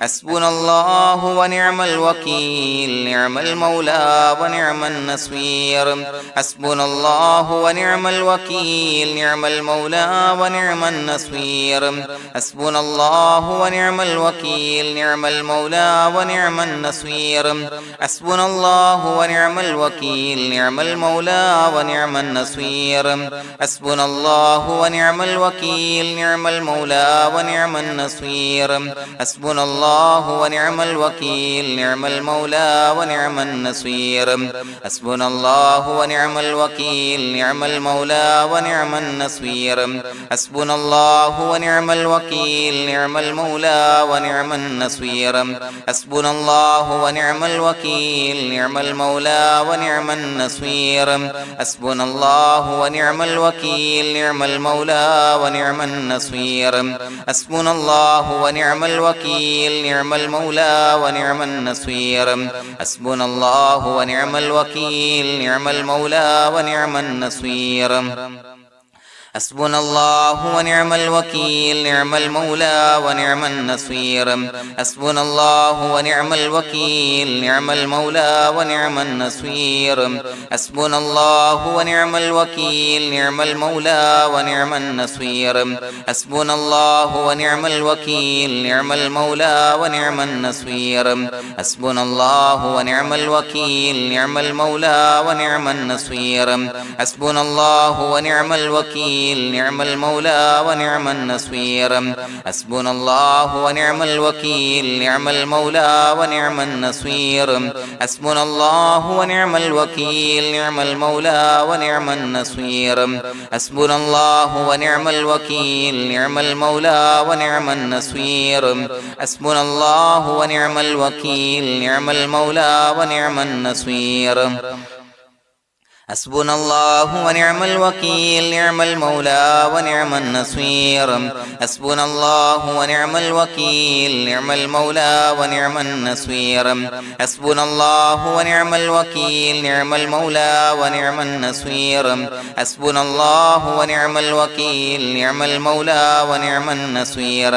حسبنا الله ونعم الوكيل نعم المولى ونعم النصير حسبنا الله ونعم الوكيل نعم المولى ونعم النصير حسبنا الله ونعم الوكيل نعم المولى ونعم النصير حسبنا الله ونعم الوكيل نعم المولى ونعم النصير حسبنا الله ونعم الوكيل نعم المولى ونعم النصير حسبنا الله ونعم الوكيل نعم المولى ونعم النصير حسبنا الله ونعم الوكيل نعم المولى ونعم النصير حسبنا الله ونعم الوكيل نعم المولى ونعم النصير حسبنا الله ونعم الوكيل نعم المولى ونعم النصير حسبنا الله ونعم الوكيل نعم المولى ونعم النصير حسبنا الله ونعم الوكيل نعم المولى ونعم النصير حسبنا الله ونعم الوكيل نعم المولى ونعم النصير حسبنا الله ونعم الوكيل نعم المولى ونعم النصير حسبنا الله ونعم الوكيل نعم المولى ونعم النصير حسبنا الله ونعم الوكيل نعم المولى ونعم النصير حسبنا الله ونعم الوكيل نعم المولى ونعم النصير حسبنا الله ونعم الوكيل نعم المولى ونعم النصير حسبنا الله ونعم الوكيل نعم المولى ونعم النصير حسبنا الله ونعم الوكيل نعم المولى ونعم النصير حسبنا الله ونعم الوكيل نعم المولى ونعم النصير حسبنا الله ونعم الوكيل نعم المولى ونعم النصير حسبنا الله ونعم الوكيل نعم المولى ونعم النصير حسبنا الله ونعم الوكيل نعم المولى ونعم النصير حسبنا الله ونعم الوكيل نعم المولى ونعم النصير حسبنا الله ونعم الوكيل نعم المولى ونعم النصير حسبنا الله ونعم الوكيل نعم المولى ونعم النصير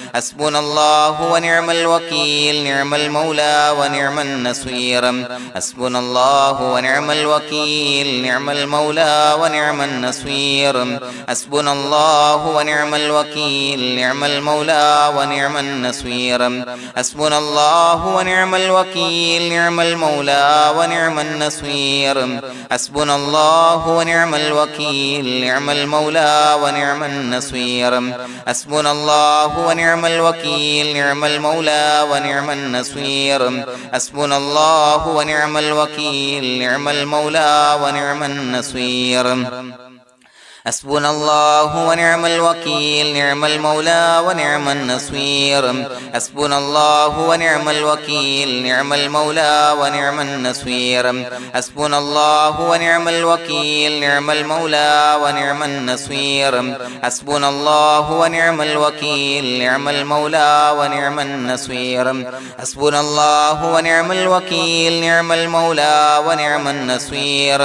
حسبنا الله ونعم الوكيل نعم المولى ونعم النصير حسبنا الله ونعم الوكيل نعم المولى ونعم النصير حسبنا الله ونعم الوكيل نعم المولى ونعم النصير حسبنا الله ونعم الوكيل نعم المولى ونعم النصير حسبنا الله ونعم الوكيل نعم المولى ونعم النصير حسبنا الله ونعم الوكيل نعم المولى ونعم النصير حسبنا الله ونعم الوكيل نعم المولى ونعم النصير حسبنا الله ونعم الوكيل نعم المولى ونعم النصير حسبنا الله ونعم الوكيل نعم المولى ونعم النصير حسبنا الله ونعم الوكيل نعم المولى ونعم النصير حسبنا الله ونعم الوكيل نعم المولى ونعم النصير حسبنا الله ونعم الوكيل نعم المولى ونعم النصير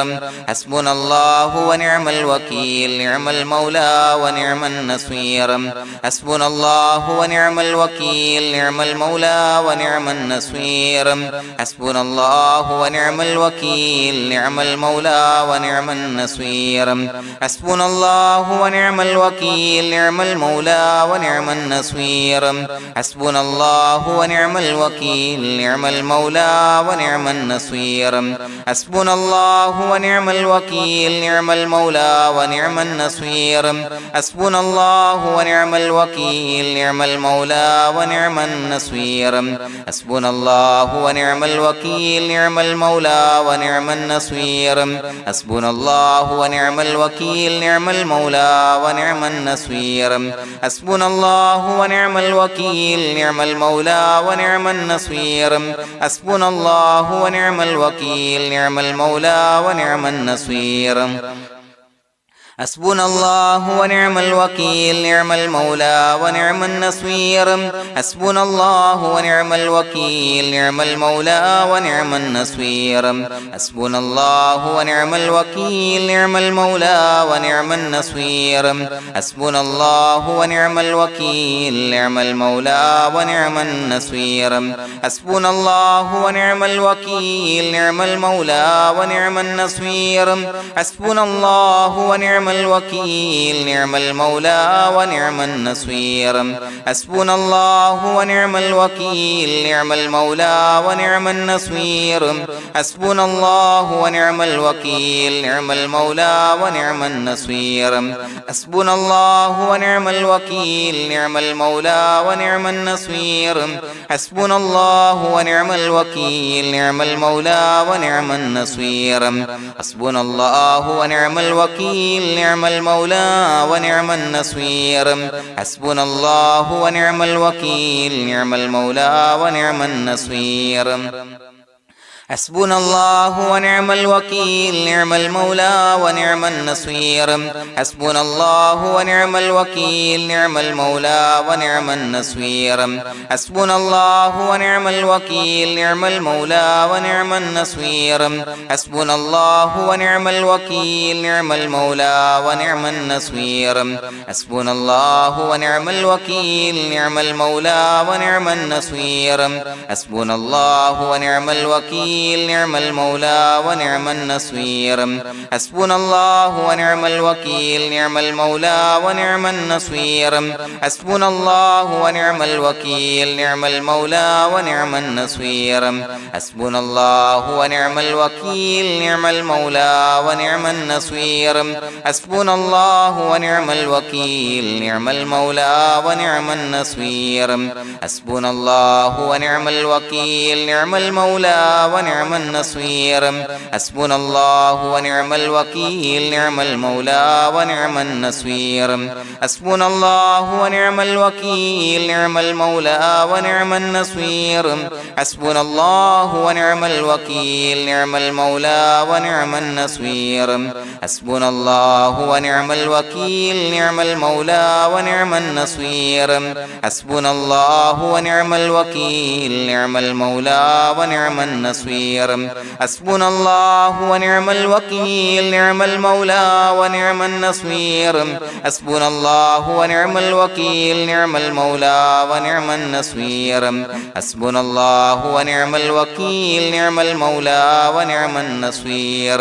حسبنا الله ونعم الوكيل نعم المولى ونعم النصير حسبنا الله ونعم الوكيل نعم المولى ونعم النصير حسبنا الله ونعم الوكيل نعم المولى ونعم النصير حسبنا الله ونعم الوكيل نعم المولى ونعم النصير حسبنا الله ونعم الوكيل نعم المولى ونعم النصير حسبنا الله ونعم الوكيل نعم المولى ونعم النصير حسبنا الله ونعم الوكيل نعم المولى ونعم النصير حسبنا الله ونعم الوكيل نعم المولى ونعم النصير حسبنا الله ونعم الوكيل نعم المولى ونعم النصير حسبنا الله ونعم الوكيل نعم المولى ونعم النصير حسبنا الله ونعم الوكيل نعم المولى ونعم النصير حسبنا الله ونعم الوكيل نعم المولى ونعم النصير حسبنا الله ونعم الوكيل نعم المولى ونعم النصير حسبنا الله ونعم الوكيل نعم المولى ونعم النصير حسبنا الله ونعم الوكيل نعم المولى ونعم النصير حسبنا الله ونعم الوكيل نعم المولى ونعم النصير حسبنا الله ونعم الوكيل نعم المولى ونعم النصير حسبنا الله ونعم الوكيل نعم المولى ونعم النصير حسبنا الله ونعم الوكيل نعم المولى ونعم النصير حسبنا الله ونعم الوكيل نعم المولى ونعم النصير حسبنا الله ونعم الوكيل نعم المولى ونعم النصير حسبنا الله ونعم الوكيل نعم المولى ونعم النصير حسبنا الله ونعم الوكيل نعم المولى ونعم النصير حسبنا الله ونعم الوكيل نعم المولى ونعم النصير حسبنا الله ونعم الوكيل نعم المولى ونعم النصير حسبنا الله ونعم الوكيل نعم المولى ونعم النصير حسبنا الله ونعم الوكيل نعم المولى ونعم النصير حسبنا الله ونعم الوكيل نعم المولى ونعم النصير حسبنا الله ونعم الوكيل نعم المولى ونعم النصير حسبنا الله ونعم الوكيل نعم المولى ونعم النصير حسبنا الله ونعم الوكيل نعم المولى ونعم النصير حسبنا الله ونعم الوكيل نعم المولى ونعم النصير حسبنا الله ونعم الوكيل نعم المولى ونعم النصير حسبنا الله ونعم الوكيل نعم المولى ونعم النصير حسبنا الله ونعم الوكيل نعم المولى ونعم النصير حسبنا الله ونعم الوكيل نعم المولى ونعم النصير حسبنا الله ونعم الوكيل نعم المولى ونعم النصير حسبنا الله ونعم الوكيل نعم المولى ونعم النصير حسبنا الله ونعم الوكيل نعم المولى ونعم النصير حسبنا الله ونعم الوكيل نعم المولى ونعم النصير حسبنا الله ونعم الوكيل نعم المولى ونعم النصير حسبنا الله ونعم الوكيل نعم المولى ونعم النصير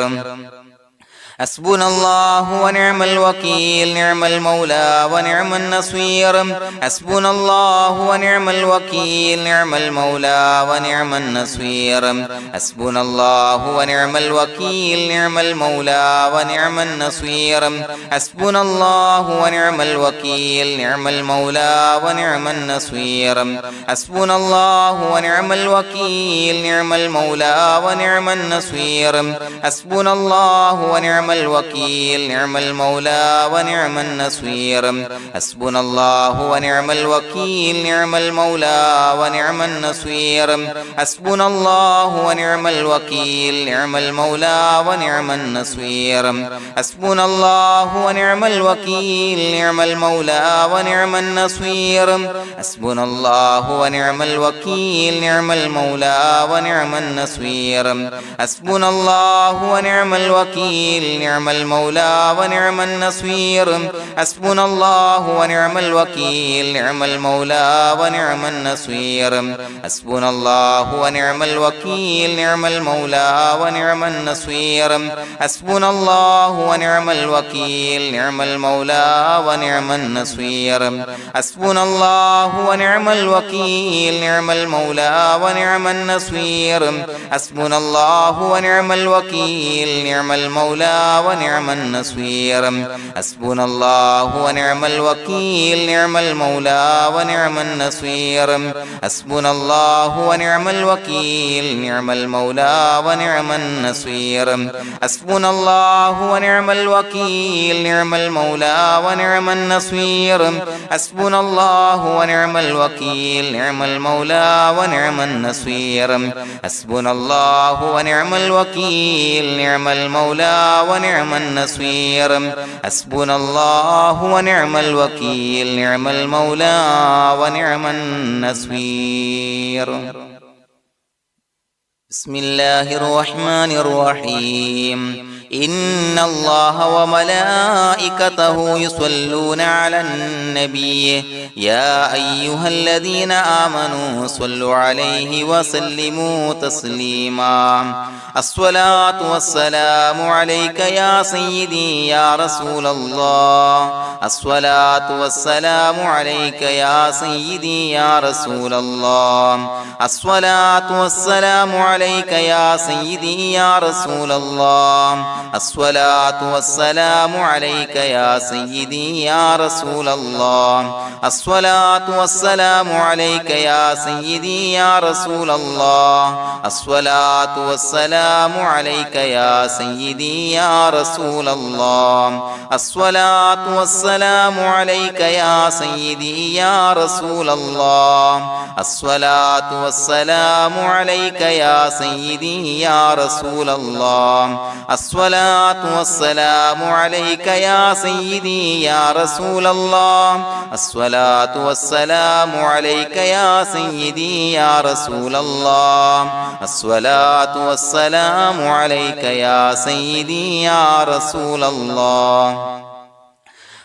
حسبنا الله ونعم الوكيل نعم المولى ونعم النصير حسبنا الله ونعم الوكيل نعم المولى ونعم النصير حسبنا الله ونعم الوكيل نعم المولى ونعم النصير حسبنا الله ونعم الوكيل نعم المولى ونعم النصير حسبنا الله ونعم الوكيل نعم المولى ونعم النصير حسبنا الله ونعم الوكيل نعم المولى ونعم النصير حسبنا الله ونعم الوكيل نعم المولى ونعم النصير حسبنا الله ونعم الوكيل نعم المولى ونعم النصير حسبنا الله ونعم الوكيل نعم المولى ونعم النصير حسبنا الله ونعم الوكيل نعم المولى ونعم النصير حسبنا الله ونعم الوكيل نعم المولى ونعم النصير حسبنا الله ونعم الوكيل نعم المولى ونعم النصير حسبنا الله ونعم الوكيل نعم المولى ونعم النصير حسبنا الله ونعم الوكيل نعم المولى ونعم النصير حسبنا الله ونعم الوكيل نعم المولى ونعم النصير حسبنا الله ونعم الوكيل نعم المولى ونعم النصير حسبنا الله ونعم الوكيل نعم المولى ونعم النصير حسبنا الله ونعم الوكيل نعم المولى ونعم النصير حسبنا الله ونعم الوكيل نعم المولى ونعم النصير حسبنا الله ونعم الوكيل نعم المولى ونعم النصير حسبنا الله ونعم الوكيل نعم المولى ونعم النصير حسبنا الله ونعم الوكيل نعم المولى ونعم النصير بسم الله الرحمن الرحيم إن الله وملائكته يصلون على النبي يا أيها الذين آمنوا صلوا عليه وسلموا تسليما الصلاة والسلام عليك يا سيدي يا رسول الله الصلاة والسلام عليك يا سيدي يا رسول الله الصلاة والسلام عليك يا سيدي يا رسول الله الصلاة والسلام عليك يا سيدي يا رسول الله الصلاة والسلام عليك يا سيدي يا رسول الله الصلاة والسلام عليك يا سيدي يا رسول الله الصلاة والسلام عليك يا سيدي يا رسول الله الصلاة والسلام عليك يا سيدي يا رسول الله الصلاة والسلام عليك يا سيدي يا رسول الله الصلاة والسلام عليك يا سيدي يا رسول الله الصلاة والسلام عليك يا سيدي يا رسول الله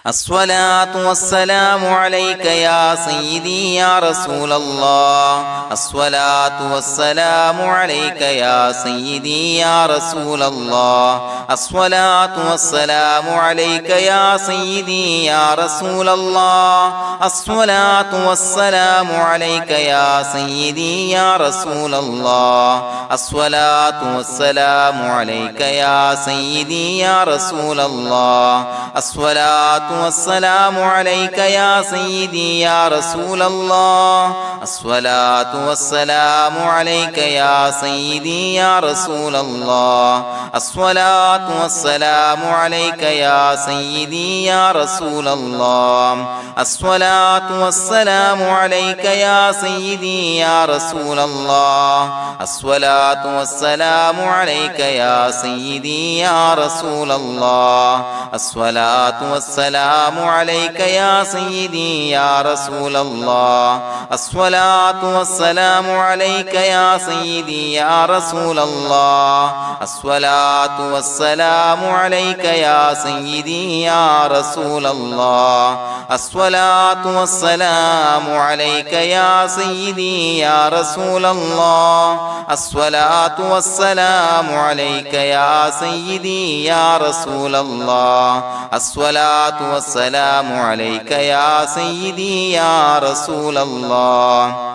الصلاة والسلام عليك يا سيدي يا رسول الله الصلاة والسلام عليك يا سيدي يا رسول الله الصلاة والسلام عليك يا سيدي يا رسول الله الصلاة والسلام عليك يا سيدي يا رسول الله الصلاة والسلام عليك يا سيدي يا رسول الله الصلاة والسلام عليك يا سيدي يا رسول الله الصلاة والسلام عليك يا سيدي يا رسول الله الصلاة والسلام عليك يا سيدي يا رسول الله الصلاة والسلام عليك يا سيدي يا رسول الله الصلاة والسلام عليك يا سيدي يا رسول الله الصلاة والسلام عليك يا سيدي يا رسول الله الصلاة والسلام عليك يا سيدي يا رسول الله الصلاة والسلام عليك يا سيدي يا رسول الله الصلاة والسلام عليك يا سيدي يا رسول الله الصلاة والسلام عليك يا سيدي يا رسول الله الصلاة والسلام عليك يا سيدي يا رسول الله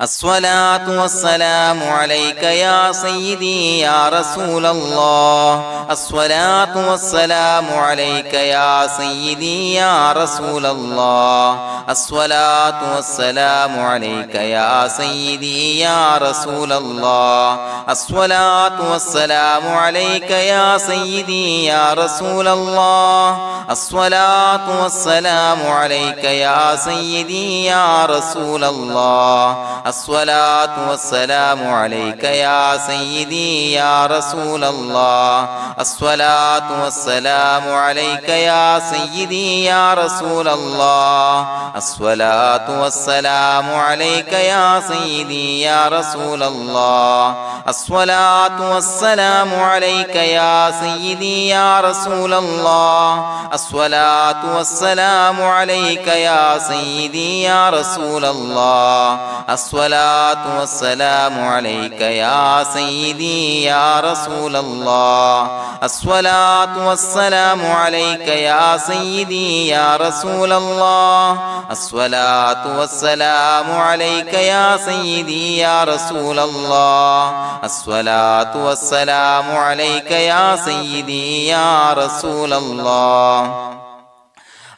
الصلاة والسلام عليك يا سيدي يا رسول الله الصلاة والسلام عليك يا سيدي يا رسول الله الصلاة والسلام عليك يا سيدي يا رسول الله الصلاة والسلام عليك يا سيدي يا رسول الله الصلاة والسلام عليك يا سيدي يا رسول الله الصلاة والسلام عليك يا سيدي يا رسول الله الصلاة والسلام عليك يا سيدي يا رسول الله الصلاة والسلام عليك يا سيدي يا رسول الله الصلاة والسلام عليك يا سيدي يا رسول الله الصلاة والسلام عليك يا سيدي يا رسول الله الصلاة والسلام عليك يا سيدي يا رسول الله الصلاة والسلام عليك يا سيدي يا رسول الله الصلاة والسلام عليك يا سيدي يا رسول الله الصلاة والسلام عليك يا سيدي يا رسول الله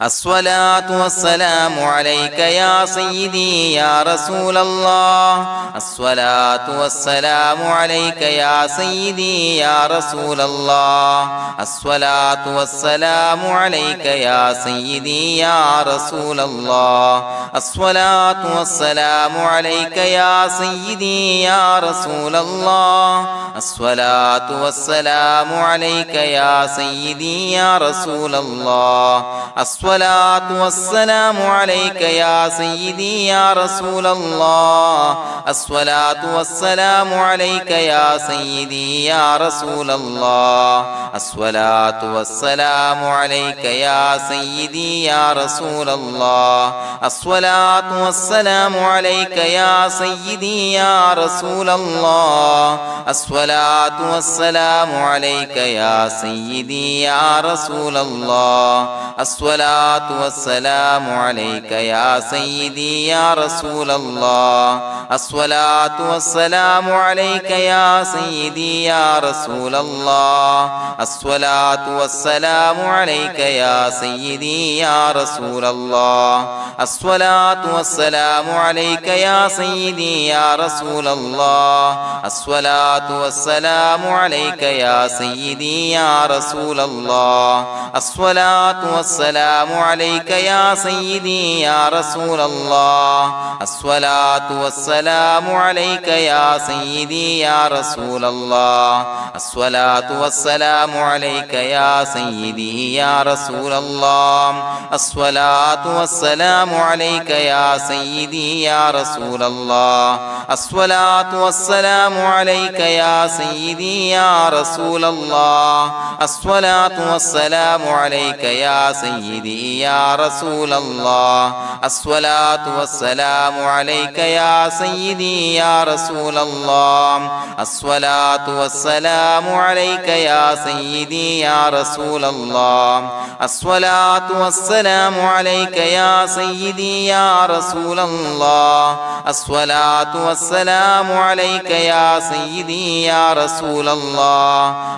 الصلاة والسلام عليك يا سيدي يا رسول الله الصلاة والسلام عليك يا سيدي يا رسول الله الصلاة والسلام عليك يا سيدي يا رسول الله الصلاة والسلام عليك يا سيدي يا رسول الله الصلاة والسلام عليك يا سيدي يا رسول الله الصلاة والسلام عليك يا سيدي يا رسول الله الصلاة والسلام عليك يا سيدي يا رسول الله الصلاة والسلام عليك يا سيدي يا رسول الله الصلاة والسلام عليك يا سيدي يا رسول الله الصلاة والسلام عليك يا سيدي يا رسول الله الصلاة والسلام عليك يا سيدي يا رسول الله الصلاة والسلام عليك يا سيدي يا رسول الله الصلاة والسلام عليك يا سيدي يا رسول الله الصلاة والسلام عليك يا سيدي يا رسول الله الصلاة والسلام عليك يا سيدي يا رسول الله الصلاة والسلام عليك يا سيدي يا رسول الله الصلاة والسلام عليك يا سيدي يا رسول الله الصلاة والسلام عليك يا سيدي يا رسول الله الصلاة والسلام عليك يا سيدي يا رسول الله الصلاة والسلام عليك يا سيدي يا رسول الله الصلاة والسلام عليك يا سيدي يا رسول الله الصلاة والسلام عليك يا سيدي يا رسول الله الصلاة والسلام عليك يا سيدي يا رسول الله الصلاة والسلام عليك يا سيدي يا رسول الله الصلاة والسلام عليك يا سيدي يا رسول الله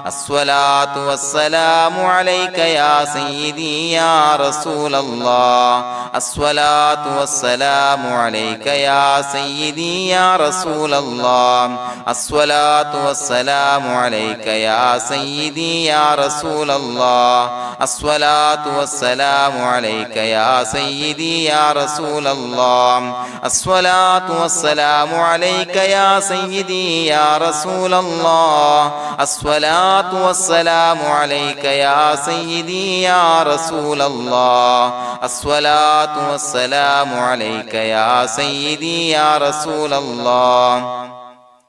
الصلاة والسلام عليك يا سيدي يا رسول الله الصلاة والسلام عليك يا سيدي يا رسول الله الصلاة والسلام عليك يا سيدي يا رسول الله الصلاة والسلام عليك يا سيدي يا رسول الله الصلاة والسلام عليك يا سيدي يا رسول الله الصلاة والسلام عليك يا سيدي يا رسول الله الصلاة والسلام عليك يا سيدي يا رسول الله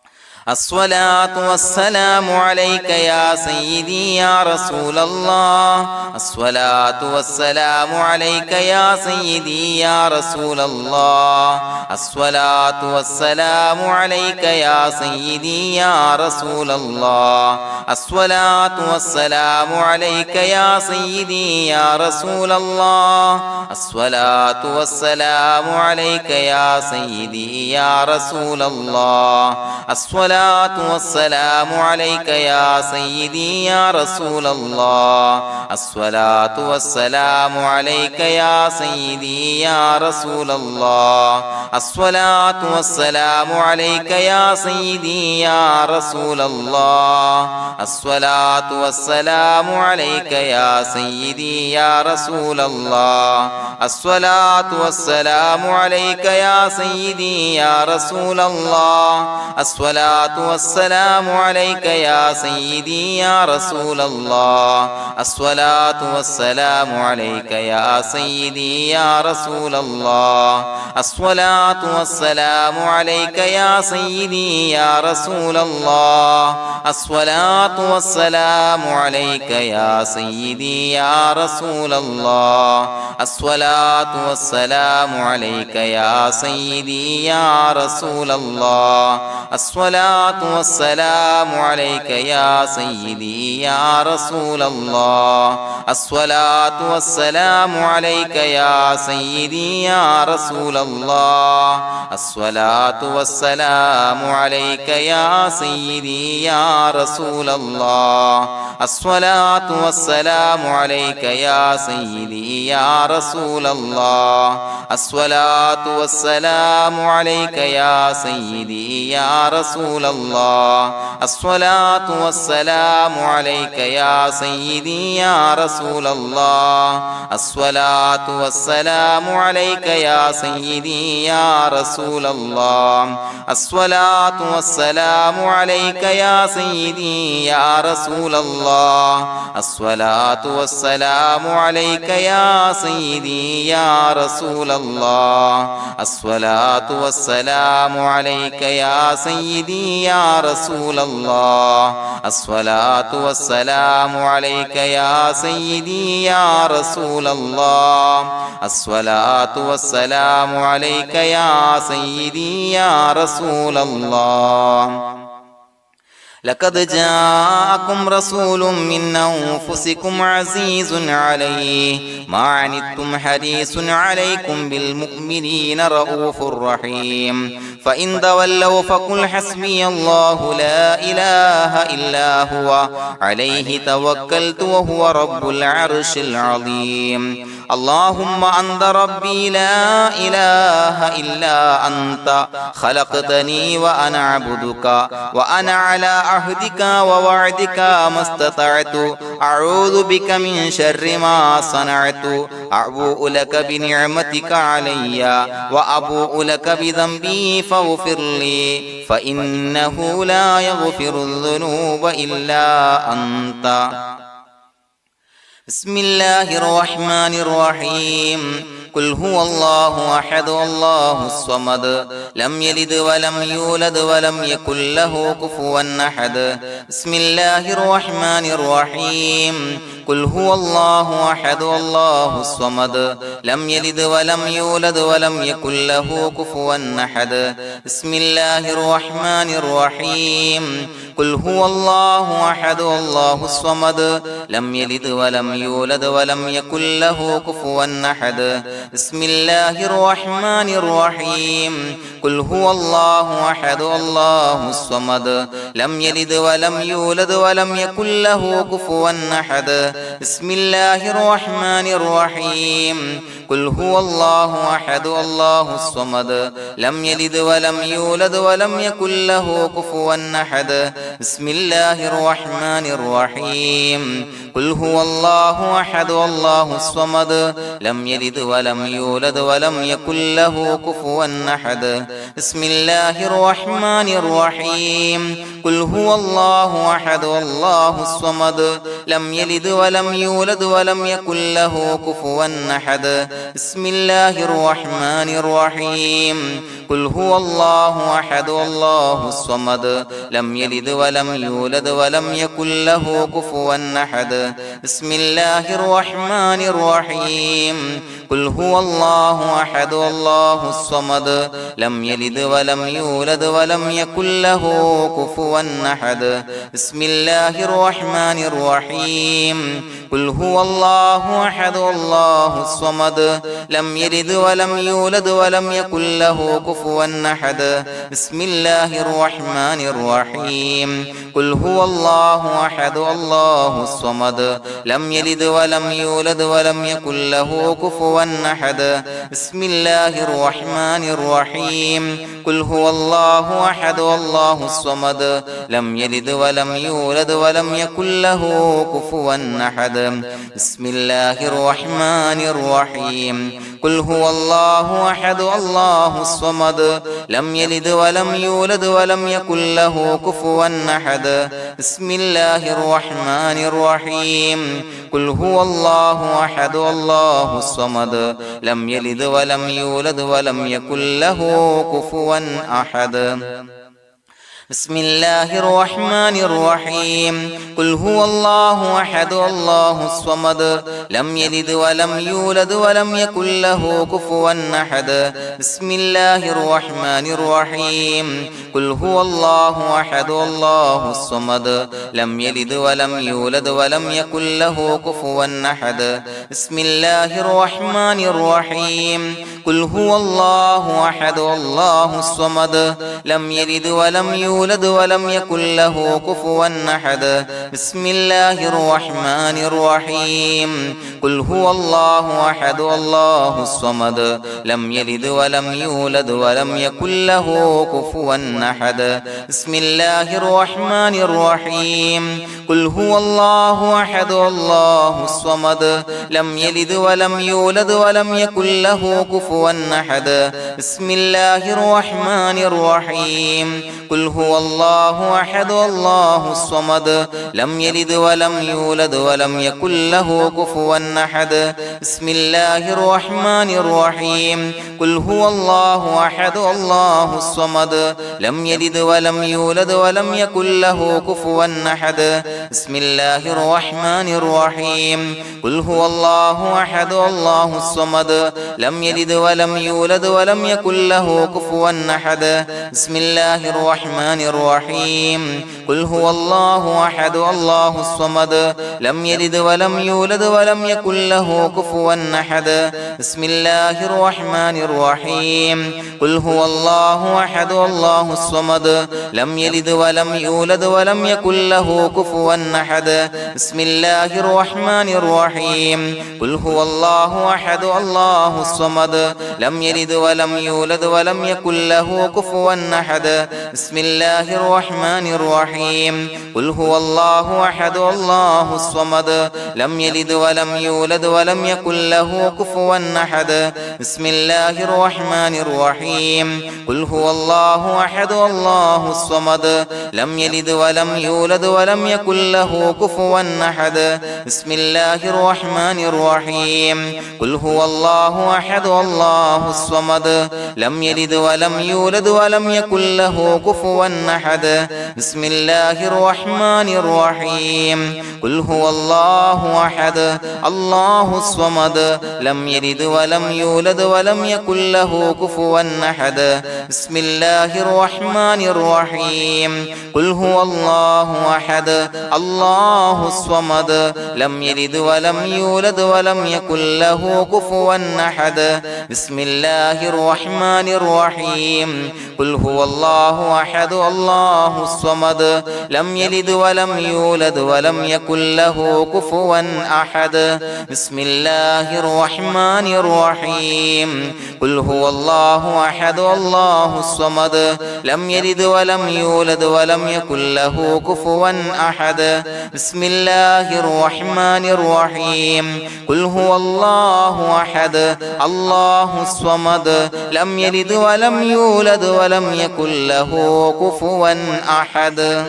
الصلاة والسلام عليك يا سيدي يا رسول الله الصلاة والسلام عليك يا سيدي يا رسول الله الصلاة والسلام عليك يا سيدي يا رسول الله الصلاة والسلام عليك يا سيدي يا رسول الله الصلاة والسلام عليك يا سيدي يا رسول الله الصلاة والسلام عليك يا سيدي يا رسول الله الصلاة والسلام عليك يا سيدي يا رسول الله الصلاة والسلام عليك يا سيدي يا رسول الله الصلاة والسلام عليك يا سيدي يا رسول الله الصلاة والسلام عليك يا سيدي يا رسول الله الصلاة والسلام عليك يا سيدي يا رسول الله الصلاة والسلام عليك يا سيدي يا رسول الله الصلاة والسلام عليك يا سيدي يا رسول الله الصلاة والسلام عليك يا سيدي يا رسول الله الصلاة والسلام عليك يا سيدي يا رسول الله الصلاة الصلاة والسلام عليك يا سيدي يا رسول الله الصلاة والسلام عليك يا سيدي يا رسول الله الصلاة والسلام عليك يا سيدي يا رسول الله الصلاة والسلام عليك يا سيدي يا رسول الله الصلاة والسلام عليك يا سيدي يا رسول الله الصلاة والسلام عليك يا سيدي يا رسول الله الصلاة والسلام عليك يا سيدي يا رسول الله الصلاة والسلام عليك يا سيدي يا رسول الله الصلاة والسلام عليك يا سيدي يا رسول الله الصلاة والسلام عليك يا سيدي يا رسول الله الصلاة والسلام عليك يا سيدي يا رسول الله الصلاة والسلام عليك يا سيدي يا رسول الله لقد جاءكم رسول من أنفسكم عزيز عليه ما عنتم حريص عليكم بالمؤمنين رؤوف رحيم فإن تولوا فقل حسبي الله لا إله إلا هو عليه توكلت وهو رب العرش العظيم اللهم أنت ربي لا إله إلا أنت خلقتني وأنا عبدك وأنا على عهدك ووعدك ما استطعت أعوذ بك من شر ما صنعت أبوء لك بنعمتك علي وأبوء لك بذنبي فاغفر لي فإنه لا يغفر الذنوب إلا أنت بسم الله الرحمن الرحيم قل هو الله أحد الله الصمد لم يلد ولم يولد ولم يكن له كفوا أحد بسم الله الرحمن الرحيم قل هو الله أحد الله الصمد لم يلد ولم يولد ولم يكن له كفوا أحد بسم الله الرحمن الرحيم قل هو الله أحد الله الصمد لم يلد ولم يولد ولم يكن له كفوا أحد بسم الله الرحمن الرحيم قل هو الله أحد الله الصمد لم يلد ولم يولد ولم يكن له كفوا أحد بسم الله الرحمن الرحيم قل هو الله أحد الله الصمد لم يلد ولم يولد ولم يكن له كفوا أحد بسم الله الرحمن الرحيم قل هو الله أحد الله الصمد لم يلد ولم يولد ولم يكن له كفوا أحد بسم الله الرحمن الرحيم قل هو الله أحد الله الصمد لم يلد ولم يولد ولم يكن له كفوا أحد بسم الله الرحمن الرحيم قل هو الله أحد الله الصمد لم يلد ولم يولد ولم يكن له كفوا أحد بسم الله الرحمن الرحيم قل هو الله أحد الله الصمد لم يلد ولم يولد ولم يكن له كفوا أحد بسم الله الرحمن الرحيم قل هو الله أحد الله الصمد لم يلد ولم يولد ولم يكن له كفوا أحد بسم الله الرحمن الرحيم قل هو الله أحد الله الصمد لم يلد ولم يولد ولم يكن له كفوا أحد بسم الله الرحمن الرحيم قل هو الله أحد الله الصمد لم يلد ولم يولد ولم يكن له كفوا أحد بسم الله الرحمن الرحيم قل هو الله أحد الله الصمد لم يلد ولم يولد ولم يكن له كفوا أحد بسم الله الرحمن الرحيم قل هو الله أحد الله الصمد لم يلد ولم يولد ولم يكن له كفوا أحد بسم الله الرحمن الرحيم قل هو الله أحد الله الصمد لم يلد ولم يولد ولم يكن له كفوا أحد بسم الله الرحمن الرحيم قل هو الله أحد الله الصمد لم يلد ولم يولد ولم يكن له كفوا أحد بسم الله الرحمن الرحيم قل هو الله أحد الله الصمد لم يلد ولم يولد ولم يكن له كفوا أحد بسم الله الرحمن الرحيم قل هو الله أحد الله الصمد لم يلد ولم يولد ولم يكن له كفوا أحد بسم الله الرحمن الرحيم قل هو الله أحد الله الصمد لم يلد ولم يولد ولم يكن له كفوا أحد بسم الله الرحمن الرحيم قل هو الله أحد الله الصمد لم يلد ولم يولد ولم يكن له كفوا أحد بسم الله الرحمن الرحيم قل هو الله أحد الله الصمد لم يلد ولم يولد ولم يكن له كفوا أحد بسم الله الرحمن الرحيم قل هو الله أحد الله الصمد لم يلد ولم يولد ولم يكن له كفوا أحد بسم الله الرحمن الرحيم قل هو الله أحد الله الصمد لم يلد ولم يولد ولم يكن له كفوا أحد بسم الله الرحمن الرحيم قل هو الله أحد الله الصمد لم يلد ولم يولد ولم يكن له كفوا أحد بسم الله الرحمن الرحيم قل هو الله أحد الله الصمد لم يلد ولم يولد ولم يكن له كفوا أحد بسم الله الرحمن الرحيم قل هو الله أحد الله الصمد لم يلد ولم يولد ولم يكن له كفوا أحد بسم الله الرحمن الرحيم قل هو الله أحد الله الصمد لم يلد ولم يولد ولم يكن له كفوا أحد بسم الله الرحمن الرحيم قل هو الله أحد الله الصمد لم يلد ولم يولد ولم يكن له كفوا أحد بسم الله الرحمن الرحيم قل هو الله أحد الله الصمد لم يلد ولم يولد ولم يكن له كفوا أحد بسم الله الرحمن الرحيم قل هو الله أحد الله الصمد لم يلد ولم يولد ولم يكن له كفوا أحد بسم الله الرحمن الرحيم قل هو الله أحد الله الصمد لم يلد ولم يولد ولم يكن له كفوا أحد بسم الله الرحمن الرحيم قل هو الله أحد الله الصمد لم يلد ولم يولد ولم يكن له كفوا أحد بسم الله الرحمن الرحيم قل هو الله أحد الله الصمد لم يلد ولم يولد ولم يكن له كفوا أحد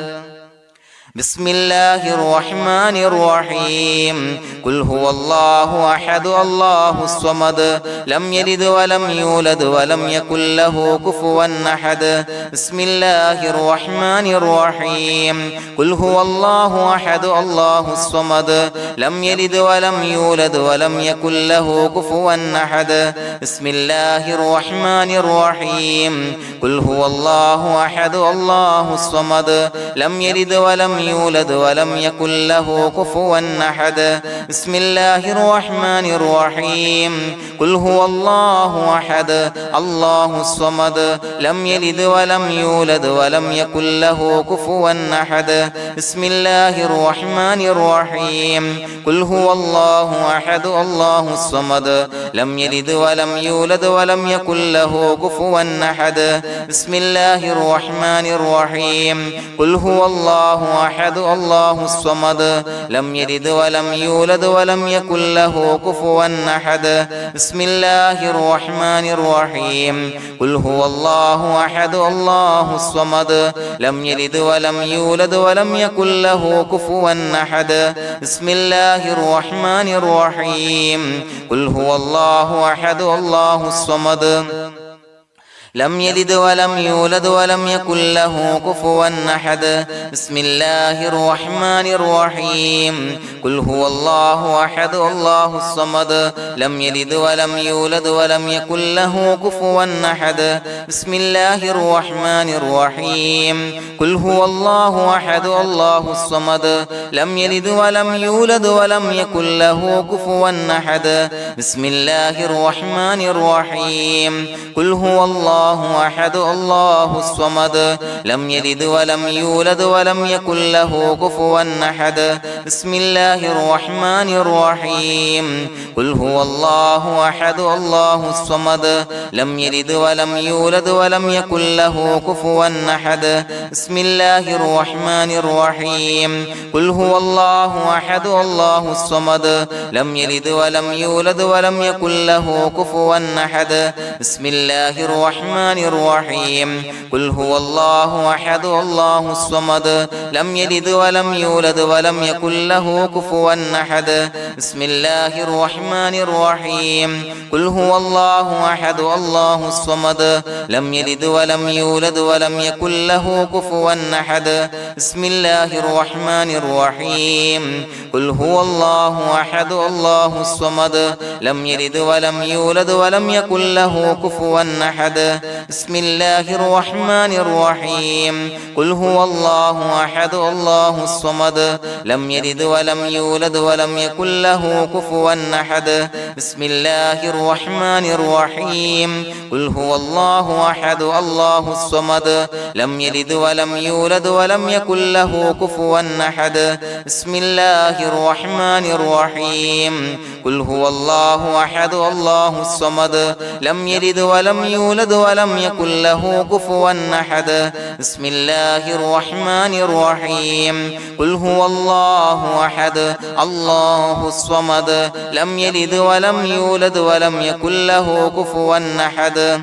بسم الله الرحمن الرحيم قل هو الله أحد الله الصمد لم يلد ولم يولد ولم يكن له كفوا أحد بسم الله الرحمن الرحيم قل هو الله أحد الله الصمد لم يلد ولم يولد ولم يكن له كفوا أحد بسم الله الرحمن الرحيم قل هو الله أحد الله الصمد لم يلد ولم يولد ولم يكن له كفوا أحد بسم الله الرحمن الرحيم قل هو الله أحد الله الصمد لم يلد ولم يولد ولم يكن له كفوا أحد بسم الله الرحمن الرحيم قل هو الله أحد الله الصمد لم يلد ولم يولد ولم يكن له كفوا أحد بسم الله الرحمن الرحيم قل هو الله أحد الله الصمد لم يلد ولم يولد ولم يكن له كفوا أحد بسم الله الرحمن الرحيم قل هو الله أحد الله الصمد لم يلد ولم يولد ولم يكن له كفوا أحد بسم الله الرحمن الرحيم قل هو الله أحد الله الصمد لم يلد ولم يولد ولم يكن له كفوا أحد بسم الله الرحمن الرحيم قل هو الله أحد الله الصمد لم يلد ولم يولد ولم يكن له كفوا أحد بسم الله الرحمن الرحيم قل هو الله أحد الله الصمد لم يلد ولم يولد ولم يكن له كفوا أحد بسم الله الرحمن الرحيم قل هو الله أحد الله الصمد لم يلد ولم يولد ولم يكن له كفوا أحد بسم الله الرحمن الرحيم قل هو الله أحد الله الصمد لم يلد ولم يولد ولم يكن له كفوا أحد بسم الله الرحمن الرحيم قل هو الله أحد الله الصمد لم يلد ولم يولد ولم يكن له كفوا أحد بسم الله الرحمن الرحيم قل هو الله أحد الله الصمد لم يلد ولم يولد ولم يكن له كفوا أحد بسم الله الرحمن الرحيم قل هو الله أحد الله الصمد لم يلد ولم يولد ولم يكن له كفوا أحد بسم الله الرحمن الرحيم قل هو الله أحد الله الصمد لم يلد ولم يولد ولم يكن له كفوا أحد بسم الله الرحمن الرحيم قل هو الله أحد الله الصمد لم يلد ولم يولد ولم يكن له كفوا أحد بسم الله الرحمن الرحيم قل هو الله أحد الله الصمد لم يلد ولم يولد ولم يكن له كفوا أحد بسم الله الرحمن الرحيم قل هو الله أحد الله الصمد لم يلد ولم يولد ولم يكن له كفوا أحد بسم الله الرحمن الرحيم قل هو الله أحد الله الصمد لم يلد ولم يولد ولم يكن له كفوا أحد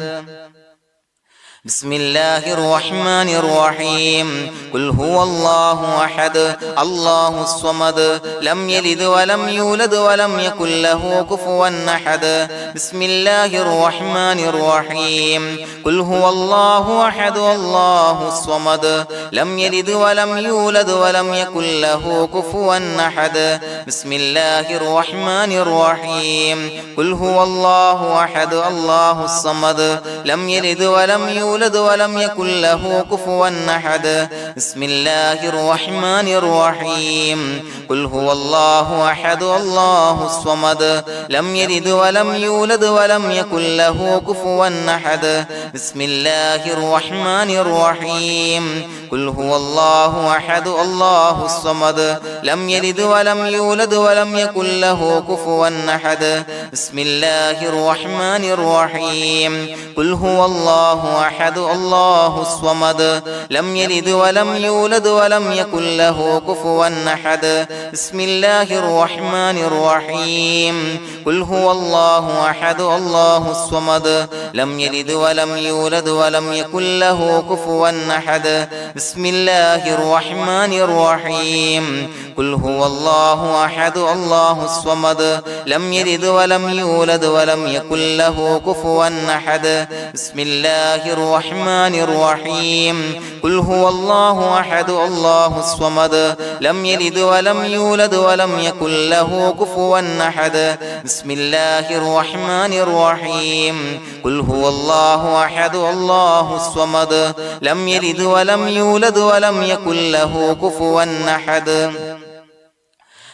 بسم الله الرحمن الرحيم قل هو الله أحد الله الصمد لم يلد ولم يولد ولم يكن له كفوا أحد بسم الله الرحمن الرحيم قل هو الله أحد الله الصمد لم يلد ولم يولد ولم يكن له كفوا أحد بسم الله الرحمن الرحيم قل هو الله أحد الله الصمد لم يلد ولم يولد ولم يكن له كفوا أحد بسم الله الرحمن الرحيم قل هو الله أحد الله الصمد لم يلد ولم يولد ولم يكن له كفوا أحد بسم الله الرحمن الرحيم قل هو الله أحد الله الصمد لم يلد ولم يولد ولم يكن له كفوا أحد بسم الله الرحمن الرحيم قل هو الله أحد الله الصمد لم يلد ولم يولد ولم يكن له كفوا أحد بسم الله الرحمن الرحيم قل هو الله أحد الله الصمد لم يلد ولم يولد ولم يكن له كفوا أحد بسم الله الرحمن الرحيم قل هو الله أحد الله الصمد لم يلد ولم يولد ولم يكن له كفوا أحد بسم الله الرحمن الرحيم قل هو الله أحد الله الصمد لم يلد ولم يولد ولم يكن له كفوا أحد بسم الله الرحمن الرحيم قل هو الله أحد الله الصمد لم يلد ولم يولد ولم يكن له كفوا أحد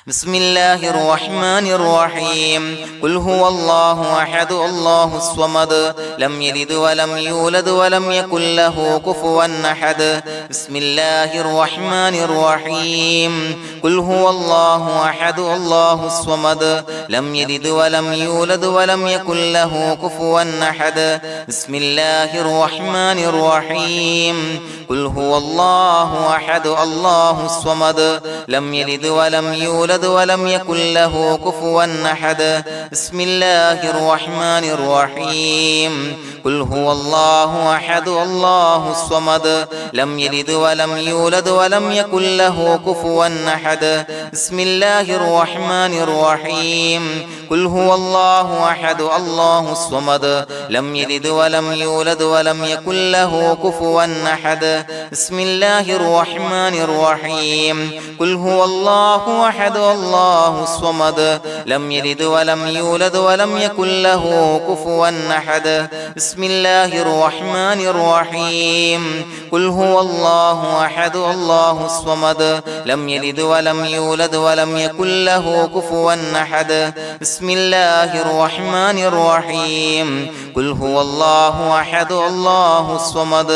بسم الله الرحمن الرحيم قل هو الله أحد الله الصمد لم يلد ولم يولد ولم يكن له كفوا أحد بسم الله الرحمن الرحيم قل هو الله أحد الله الصمد لم يلد ولم يولد ولم يكن له كفوا أحد بسم الله الرحمن الرحيم قل هو الله أحد الله الصمد لم يلد ولم يولد ولم يكن له كفوا أحد بسم الله الرحمن الرحيم قل هو الله أحد الله الصمد لم يلد ولم يولد ولم يكن له كفوا أحد بسم الله الرحمن الرحيم قل هو الله أحد الله الصمد لم يلد ولم يولد ولم يكن له كفوا أحد بسم الله الرحمن الرحيم قل هو الله أحد الله الصمد لم يلد ولم يولد ولم يكن له كفوا أحد بسم الله الرحمن الرحيم قل هو الله أحد الله الصمد لم يلد ولم يولد ولم يكن له كفوا أحد بسم الله الرحمن الرحيم قل هو الله أحد الله الصمد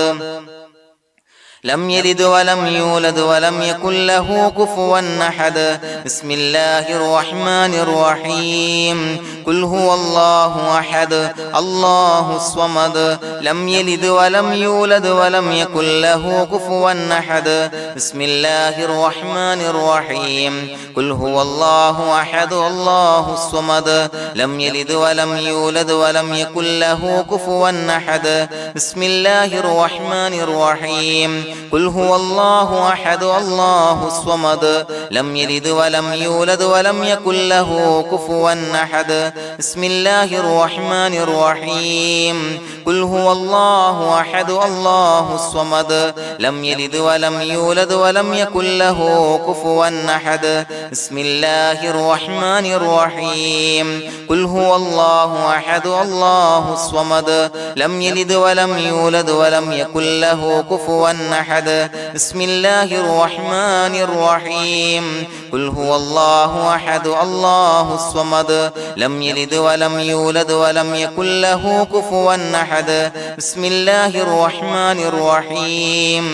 لم يلد ولم يولد ولم يكن له كفوا أحد بسم الله الرحمن الرحيم قل هو الله أحد الله الصمد لم يلد ولم يولد ولم يكن له كفوا أحد بسم الله الرحمن الرحيم قل هو الله أحد الله الصمد لم يلد ولم يولد ولم يكن له كفوا أحد بسم الله الرحمن الرحيم قل هو الله أحد الله الصمد لم يلد ولم يولد ولم يكن له كفوا أحد بسم الله الرحمن الرحيم قل هو الله أحد الله الصمد لم يلد ولم يولد ولم يكن له كفوا أحد بسم الله الرحمن الرحيم قل هو الله أحد الله الصمد لم يلد ولم يولد ولم يكن له كفوا أحد بسم الله الرحمن الرحيم قل هو الله أحد الله الصمد لم يلد ولم يولد ولم يكن له كفوا أحد بسم الله الرحمن الرحيم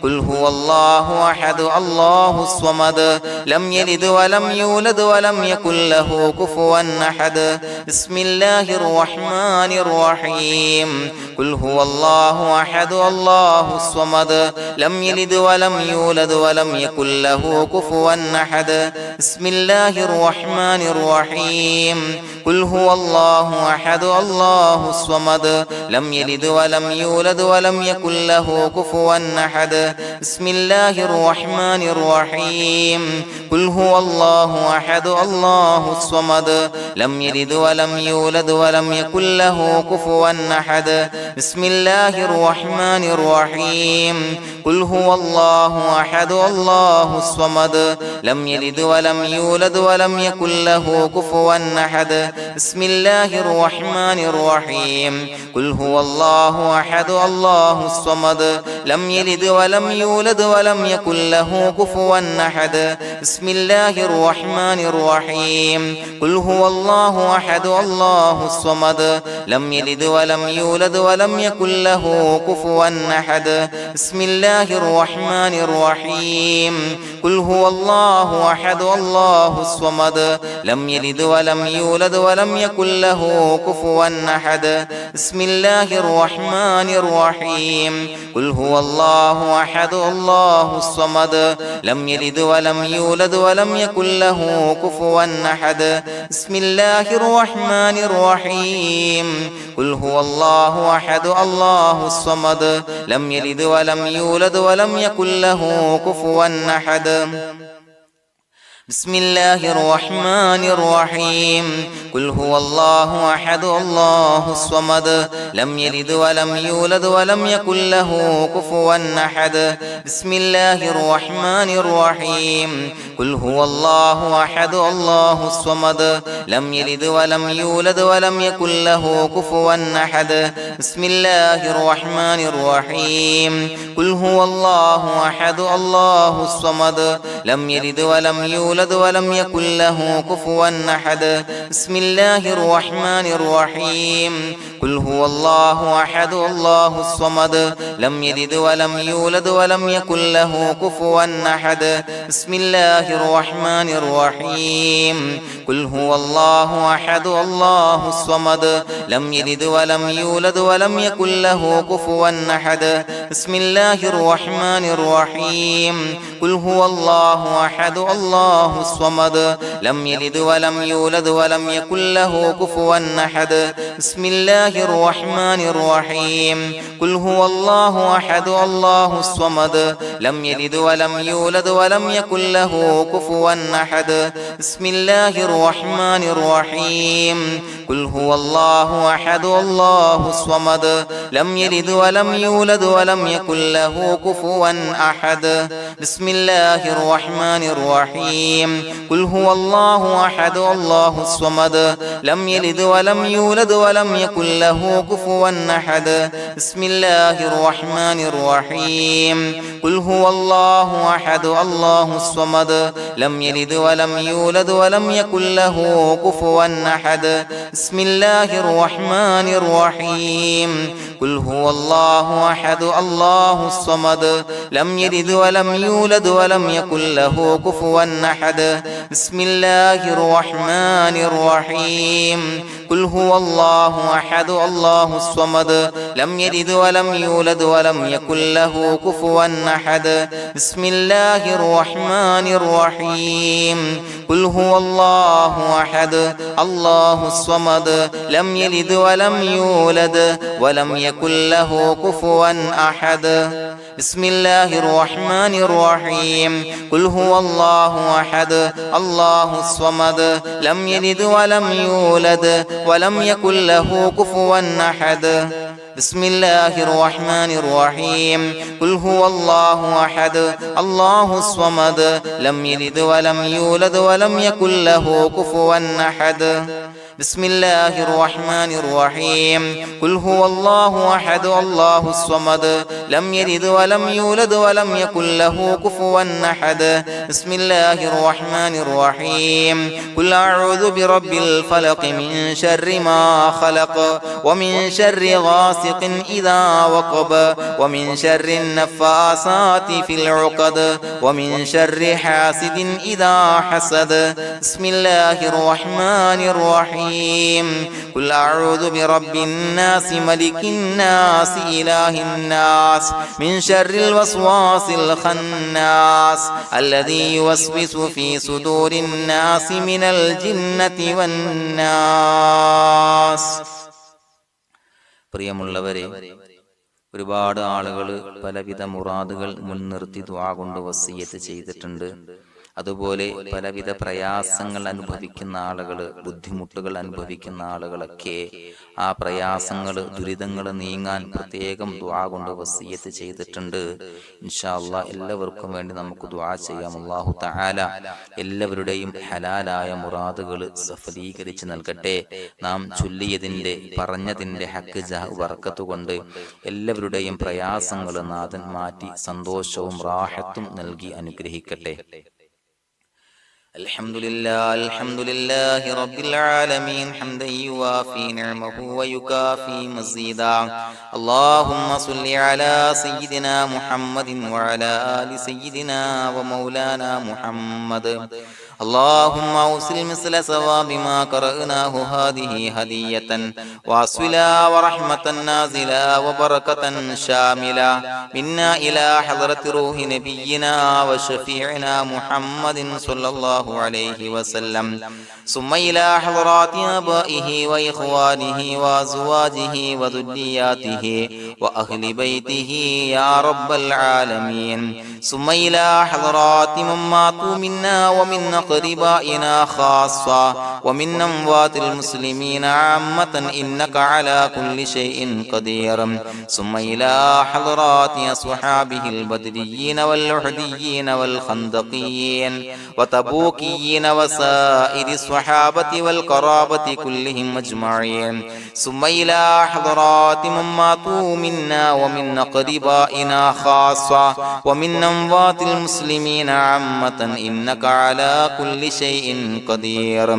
قل هو الله أحد الله الصمد لم يلد ولم يولد ولم يكن له كفوا أحد بسم الله الرحمن الرحيم قل هو الله أحد الله الصمد لم يلد ولم يولد ولم يكن له كفوا أحد بسم الله الرحمن الرحيم قل هو الله أحد الله الصمد لم يلد ولم يولد ولم يكن له كفوا أحد بسم الله الرحمن الرحيم قل هو الله أحد الله الصمد لم يلد ولم يولد ولم يكن له كفوا أحد بسم الله الرحمن الرحيم قل هو الله أحد الله الصمد لم يلد ولم يولد ولم يكن له كفوا أحد بسم الله الرحمن الرحيم قل هو الله أحد الله الصمد لم يلد ولم يولد ولم يكن له كفوا أحد بسم الله الرحمن الرحيم قل هو الله أحد الله الصمد لم يلد ولم يولد ولم يكن له كفوا أحد بسم الله الرحمن الرحيم قل هو الله أحد الله الصمد لم يلد ولم يولد ولم يكن له كفوا أحد بسم الله الرحمن الرحيم قل هو الله أحد الله الصمد لم يلد ولم يولد ولم يكن له كفوا أحد بسم الله الرحمن الرحيم قل هو الله أحد الله الصمد لم يلد ولم يولد ولم يكن له كفوا أحد بسم الله الرحمن الرحيم قل هو الله أحد الله الصمد لم يلد ولم يولد ولم يكن له كفوا أحد بسم الله الرحمن الرحيم قل هو الله أحد الله الصمد لم يلد ولم يولد ولم يكن له كفوا أحد بسم الله الرحمن الرحيم قل هو الله أحد الله الصمد لم يلد ولم يولد ولم يكن له كفوا أحد بسم الله الرحمن الرحيم قل هو الله أحد الله الصمد لم يلد ولم يولد ولم يكن له كفوا أحد بسم الله الرحمن الرحيم قل هو الله أحد الله الصمد لم يلد ولم يولد ولم يكن له كفوا أحد بسم الله الرحمن الرحيم قل هو الله الله أحد الله الصمد لم يلد ولم يولد ولم يكن له كفوا أحد بسم الله الرحمن الرحيم قل هو الله أحد الله الصمد لم يلد ولم يولد ولم يكن له كفوا أحد بسم الله الرحمن الرحيم قل هو الله أحد الله الصمد لم يلد ولم يولد ولم يكن له كفوا أحد بسم الله الرحمن الرحيم قل هو الله أحد الله الصمد لم يلد ولم يولد ولم يكن له كفوا أحد بسم الله الرحمن الرحيم قل هو الله أحد الله الصمد لم يلد ولم يولد ولم يكن له كفوا أحد بسم الله الرحمن الرحيم قل هو الله أحد الله الصمد لم يلد ولم يولد ولم يكن له كفوا أحد بسم الله الرحمن الرحيم قل هو الله أحد الله الصمد لم يلد ولم يولد ولم يكن له كفوا أحد بسم الله الرحمن الرحيم قل هو الله أحد الله الصمد لم يلد ولم يولد ولم يكن له كفوا أحد بسم الله الرحمن الرحيم قل هو الله أحد الله الصمد لم يلد ولم يولد ولم يكن له كفوا أحد بسم الله الرحمن الرحيم قل هو الله أحد الله الصمد لم يلد ولم يولد ولم يكن له كفوا أحد بسم الله الرحمن الرحيم قل هو الله أحد الله الصمد لم يلد ولم يولد ولم يكن له كفوا أحد بسم الله الرحمن الرحيم قل أعوذ برب الفلق من شر ما خلق ومن شر غاسق إذا وقب ومن شر النفاثات في العقد ومن شر حاسد إذا حسد بسم الله الرحمن الرحيم قل أعوذ برب الناس ملك الناس إله الناس من شر الوسواس الخناس الذي يوسوس في صدور الناس من الجنة والناس. പ്രിയമുള്ളവരെ, ഒരുപാട് ആളുകൾ പലവിധ മുറാദുകൾ മുൻനിർത്തി ദുആ കൊണ്ട് വസിയ്യത്ത് ചെയ്തിട്ടുണ്ട്. അതുപോലെ പലവിധ പ്രയാസങ്ങൾ അനുഭവിക്കുന്ന ആളുകൾ, ബുദ്ധിമുട്ടുകൾ അനുഭവിക്കുന്ന ആളുകളൊക്കെ ആ പ്രയാസങ്ങൾ, ദുരിതങ്ങൾ നീങ്ങാൻ പ്രത്യേകം ദുആ കൊണ്ട് വസിയ്യത്ത് ചെയ്തിട്ടുണ്ട്. ഇൻഷാ അല്ലാഹ് എല്ലാവർക്കും വേണ്ടി നമുക്ക് ദുആ ചെയ്യാം. അല്ലാഹു തആല എല്ലാവരുടെയും ഹലാലായ മുറാദുകൾ സഫലീകരിച്ച് നൽകട്ടെ. നാം ചൊല്ലിയതിന്റെ, പറഞ്ഞതിന്റെ ഹക്ക് ജാഹ് ബർക്കത്ത് കൊണ്ട് എല്ലാവരുടെയും പ്രയാസങ്ങൾ നാഥൻ മാറ്റി സന്തോഷവും റാഹത്തും നൽകി അനുഗ്രഹിക്കട്ടെ. الحمد لله رب العالمين حمدا يوافي نعمه ويكافي مزيدا. اللهم صل على سيدنا محمد وعلى آل سيدنا ومولانا محمد. اللهم أوصل مثل ثواب ما قرأناه هذه هدية واصلا ورحمة نازلا وبركة شاملة منا إلى حضرة روح نبينا وشفيعنا محمد صلى الله عليه وسلم، ثم إلى حضرات آبائه وإخوانه وأزواجه وذرياته وأهل بيته يا رب العالمين، ثم إلى حضرات من ماتوا منا ومن أقربائنا خاصة ومن أموات المسلمين عامة إنك على كل شيء قدير، ثم إلى حضرات أصحابه البدريين والأحديين والخندقيين وتبوكيين وسائر الصحابة والقرابة كلهم أجمعين، ثم إلى حضرات من ماتوا منا ومن أقربائنا خاصة ومن أموات المسلمين عامة إنك على كل شيء قدير.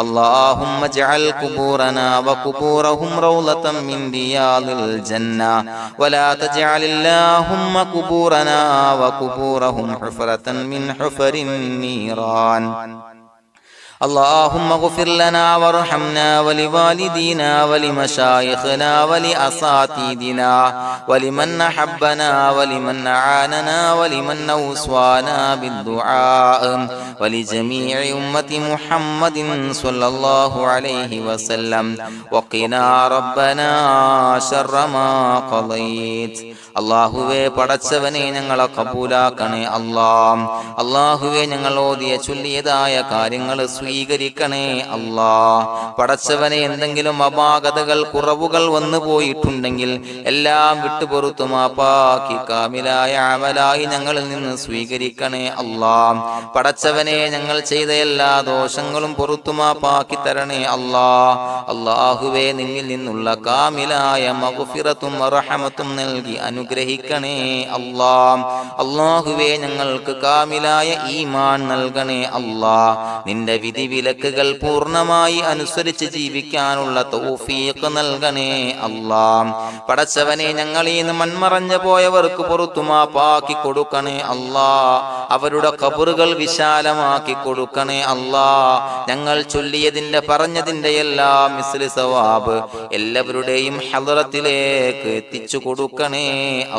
اللهم اجعل قبورنا وقبورهم روضة من رياض الجنة، ولا تجعل اللهم قبورنا وقبورهم حفرة من حفر النيران. اللهم اغفر لنا وارحمنا ولوالدينا ولمشايخنا ولأساتذتنا ولمن أحبنا ولمن أعاننا ولمن أوصانا بالدعاء ولجميع أمة محمد صلى الله عليه وسلم وقنا ربنا شر ما قضيت. അള്ളാഹുവേ പടച്ചവനെ ഞങ്ങളെ കബൂലാക്കണേ അല്ലാഹ്. അള്ളാഹുവേ ഞങ്ങൾ ഓതിയ ചൊല്ലിയതായ കാര്യങ്ങൾ സ്വീകരിക്കണേ അല്ലാഹ്. പടച്ചവനെ എന്തെങ്കിലും അപാകതകൾ കുറവുകൾ വന്നു പോയിട്ടുണ്ടെങ്കിൽ എല്ലാം വിട്ടുപുറത്തു മാപ്പാക്കി കാമിലായ അമലായി ഞങ്ങളിൽ നിന്ന് സ്വീകരിക്കണേ അല്ലാഹ്. പടച്ചവനെ ഞങ്ങൾ ചെയ്ത എല്ലാ ദോഷങ്ങളും പുറത്തു മാപ്പാക്കി തരണേ അല്ലാഹ്. അള്ളാഹുവേ നിന്നിൽ നിന്നുള്ള കാമിലായ മഗ്ഫിറത്തും റഹമത്തും നൽകി അനുഗ്രഹിക്കണേ അല്ലാഹ്. അല്ലാഹുവേ ഞങ്ങൾക്ക് കാമിലായ ഈമാൻ നൽകണേ അല്ലാഹ്. നിന്റെ വിധി വിലക്കുകൾ പൂർണ്ണമായി അനുസരിച്ച് ജീവിക്കാനുള്ള തൗഫീഖ് നൽകണേ അല്ലാഹ്. പടച്ചവനെ ഞങ്ങളിൽ നിന്ന് മൺമറഞ്ഞു പോയവർക്ക് പുറത്തു മാപ്പാക്കി കൊടുക്കണേ അല്ലാഹ്. അവരുടെ ഖബറുകൾ വിശാലമാക്കി കൊടുക്കണേ അല്ലാഹ്. ഞങ്ങൾ ചൊല്ലിയതിന്റെ പറഞ്ഞതിന്റെ എല്ലാം മിസ്ലി സവാബ് എല്ലാവരുടെയും ഹളറത്തിലേക്ക് എത്തിച്ചു കൊടുക്കണേ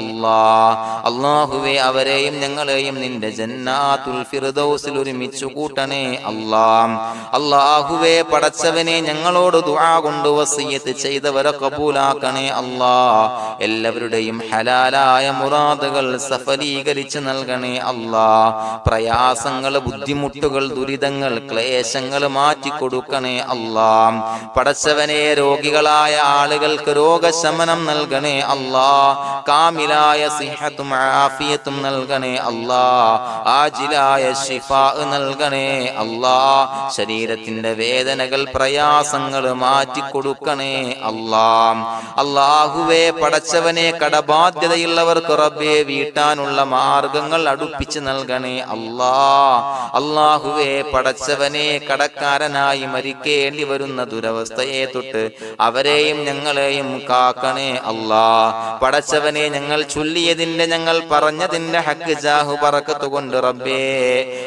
അല്ലാഹ്. അല്ലാഹുവേ അവരെയും ഞങ്ങളെയും നിന്റെ ജന്നാത്തുൽ ഫിർദൗസിൽ ഒരുമിച്ചു കൂട്ടണേ അല്ലാഹ്. അല്ലാഹുവേ പടച്ചവനെ ഞങ്ങളോട് ദുആ കൊണ്ട് വസിയത്ത് ചെയ്തവരെ കബൂലാക്കണേ അല്ലാഹ്. എല്ലാവരുടെയും ഹലാലായ മുറാദുകൾ സഫലീകരിച്ച് നൽകണേ അല്ലാഹ്. പ്രയാസങ്ങൾ, ബുദ്ധിമുട്ടുകൾ, ദുരിതങ്ങൾ, ക്ലേശങ്ങൾ മാറ്റി കൊടുക്കണേ അല്ലാഹ്. പടച്ചവനെ രോഗികളായ ആളുകൾക്ക് രോഗശമനം നൽകണേ അല്ലാഹ്. കാമിലായ സിഹത്തും ആഫിയത്തും നൽകണേ അല്ലാഹ്. ആജിലായ ശിഫാ നൽകണേ അല്ലാഹ്. ശരീരത്തിന്റെ വേദനകൾ, പ്രയാസങ്ങൾ മാറ്റി കൊടുക്കണേ അല്ലാഹ്. അല്ലാഹുവേ പടച്ചവനെ കടബാധ്യതയുള്ളവർക്ക് റബ്ബേ വീട്ടാനുള്ള മാർഗങ്ങൾ അടുപ്പിച്ച് നൽകണേ അല്ലാഹ്. അല്ലാഹുവേ പടച്ചവനെ കടക്കാരനായി മരിക്കേണ്ടി വരുന്ന ദുരവസ്ഥയെ തൊട്ട് അവരെയും ഞങ്ങളെയും കാക്കണേ അല്ലാഹ്. പടച്ചവനെ ഞങ്ങൾ ചൊല്ലിയതിന്റെ, ഞങ്ങൾ പറഞ്ഞതിന്റെ ഹക്ക് ജാഹു ബറക്കത്ത് കൊണ്ട് റബ്ബേ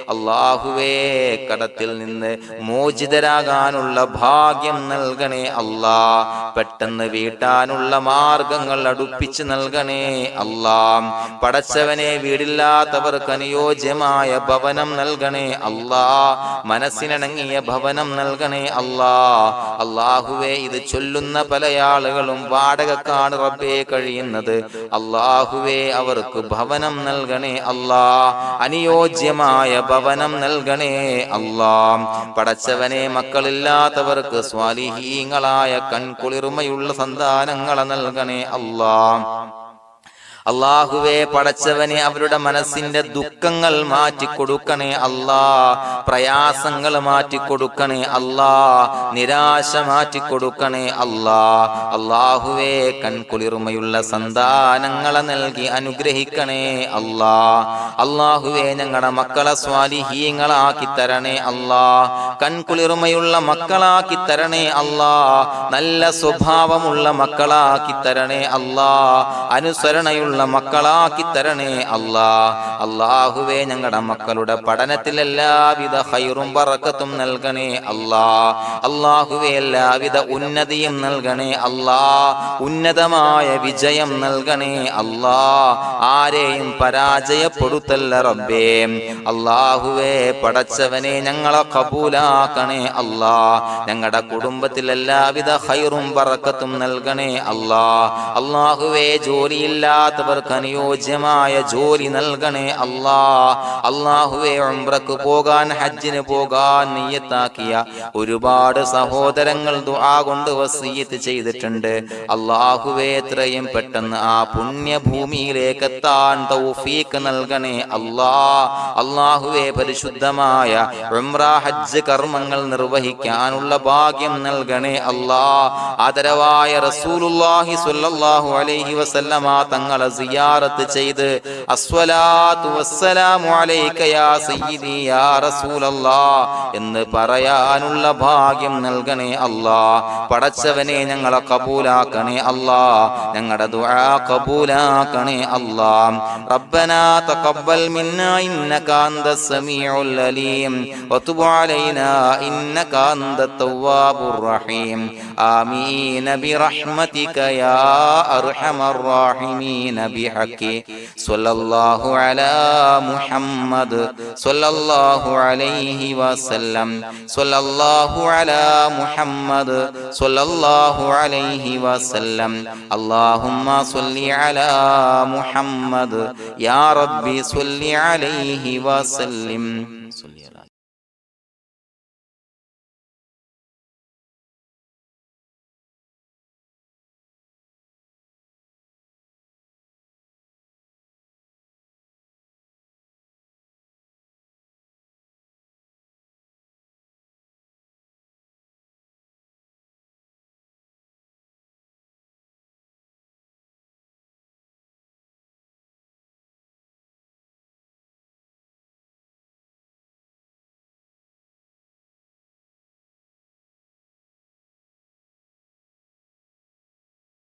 അല്ലാഹുവേ കടത്തിൽ നിന്ന് മോചിതരാകാനുള്ള ഭാഗ്യം നൽകണേ അല്ലാഹ്. പെട്ടെന്ന് വീട്ടാനുള്ള മാർഗങ്ങൾ അടുപ്പിച്ച് നൽകണേ അല്ലാഹ്. പടച്ചവനെ വീടില്ലാത്തവർക്ക് അനുയോജ്യമായ ഭവനം നൽകണേ അല്ലാഹ്. മനസ്സിനിണങ്ങിയ ഭവനം നൽകണേ അല്ലാഹ്. അല്ലാഹുവേ ഇത് ചൊല്ലുന്ന പല ആളുകളും വാടകക്കാണ് റബ്ബേ കഴിയുന്നത്. അല്ലാഹുവേ അവർക്ക് ഭവനം നൽകണേ അല്ലാഹ്. അനുയോജ്യമായ ഭവനം നൽകണേ അല്ലാഹ്. പടച്ചവനെ മക്കളില്ലാത്തവർക്ക് സ്വാലിഹീങ്ങളായ കൺകുളിർമയുള്ള സന്താനങ്ങളെ നൽകണേ അല്ലാഹ്. അല്ലാഹുവേ പടച്ചവനെ അവരുടെ മനസ്സിന്റെ ദുഃഖങ്ങൾ മാറ്റിക്കൊടുക്കണേ അല്ലാഹ്. പ്രയാസങ്ങൾ മാറ്റിക്കൊടുക്കണേ അല്ലാഹ്. നിരാശ മാറ്റിക്കൊടുക്കണേ അല്ലാഹ്. അല്ലാഹുവേ കൺകുളിർമയുള്ള സന്താനങ്ങളെ നൽകി അനുഗ്രഹിക്കണേ അല്ലാഹ്. അല്ലാഹുവേ ഞങ്ങളുടെ മക്കളെ സ്വാലിഹീങ്ങളാക്കി തരണേ അല്ലാഹ്. കൺകുളിർമയുള്ള മക്കളാക്കി തരണേ അല്ലാഹ്. നല്ല സ്വഭാവമുള്ള മക്കളാക്കി തരണേ അല്ലാഹ്. അനുസരണയുള്ള മക്കളാക്കി തരണേ അല്ലാഹ്. അല്ലാഹുവേ ഞങ്ങളുടെ മക്കളുടെ പഠനത്തിൽ എല്ലാവിധ ഖൈറും ബറക്കത്തും നൽകണേ അല്ലാഹ്. അല്ലാഹുവേ എല്ലാവിധ ഉന്നതിയും നൽകണേ അല്ലാഹ്. ഉന്നതമായ വിജയം നൽകണേ അല്ലാഹ്. ആരെയും പരാജയപ്പെടുത്തല്ല റബ്ബേ. അല്ലാഹുവേ പടച്ചവനെ ഞങ്ങളെ കബൂലാക്കണേ അല്ലാഹ്. ഞങ്ങളുടെ കുടുംബത്തിൽ എല്ലാവിധ ഖൈറും ബറക്കത്തും നൽകണേ അല്ലാഹ്. അല്ലാഹുവേ ജോലിയില്ലാത്തവർക്ക് അനുയോജ്യമായ ജോലി നൽകണേ അല്ലാഹ്. അല്ലാഹുവേ ഉംറക്ക് പോകാൻ, ഹജ്ജിന് പോകാൻ നിയ്യത്താക്കിയ ഒരുപാട് സഹോദരങ്ങൾ ദുആ കൊണ്ട് വസിയത്ത് ചെയ്തിട്ടുണ്ട്. അല്ലാഹുവേ എത്രയും പെട്ടെന്ന് ആ പുണ്യഭൂമിയിലേക്ക് എത്താൻ തൗഫീഖ് നൽകണേ അല്ലാഹ്. അല്ലാഹുവേ പരിശുദ്ധമായ ഉംറ ഹജ്ജ് കർമ്മങ്ങൾ നിർവഹിക്കാനുള്ള ഭാഗ്യം നൽകണേ അല്ലാഹ്. ആദരവായ റസൂലുള്ളാഹി സ്വല്ലല്ലാഹു അലൈഹി വസല്ലം വസല്ലമ തങ്ങളെ സിയാറത്ത് ചെയ്ത് അസ്സലാത്തു വസ്സലാമു അലൈക യാ സയ്യിദി യാ റസൂലല്ലാഹ് എന്ന് പറയാനുള്ള ഭാഗ്യം നൽകണേ അല്ലാഹ്. പടച്ചവനെ ഞങ്ങളെ കബൂലാക്കണേ അല്ലാഹ്, ഞങ്ങളുടെ ദുആ കബൂലാക്കണേ അല്ലാഹ്. റബ്ബനാ തഖബ്ബൽ മിന്നാ ഇന്നക അന്തസ് സമീഉൽ അലീം വതുബ് അലൈനാ ഇന്നക അന്തത് തവ്വാബുർ റഹീം. ആമീൻ ബിറഹ്മതിക യാ അർഹമർ റഹീമീൻ ബിഹഖി സ്വല്ലല്ലാഹു അലാ മുഹമ്മദ് സ്വല്ലല്ലാഹു അലൈഹി വസല്ലം സ്വല്ലല്ലാഹു അലാ മുഹമ്മദ് സ്വല്ലല്ലാഹു അലൈഹി വസല്ലം. അല്ലാഹുമ്മ സ്വല്ലി അലാ മുഹമ്മദ് യാ റബ്ബി സ്വല്ലി അലൈഹി വസല്ലം.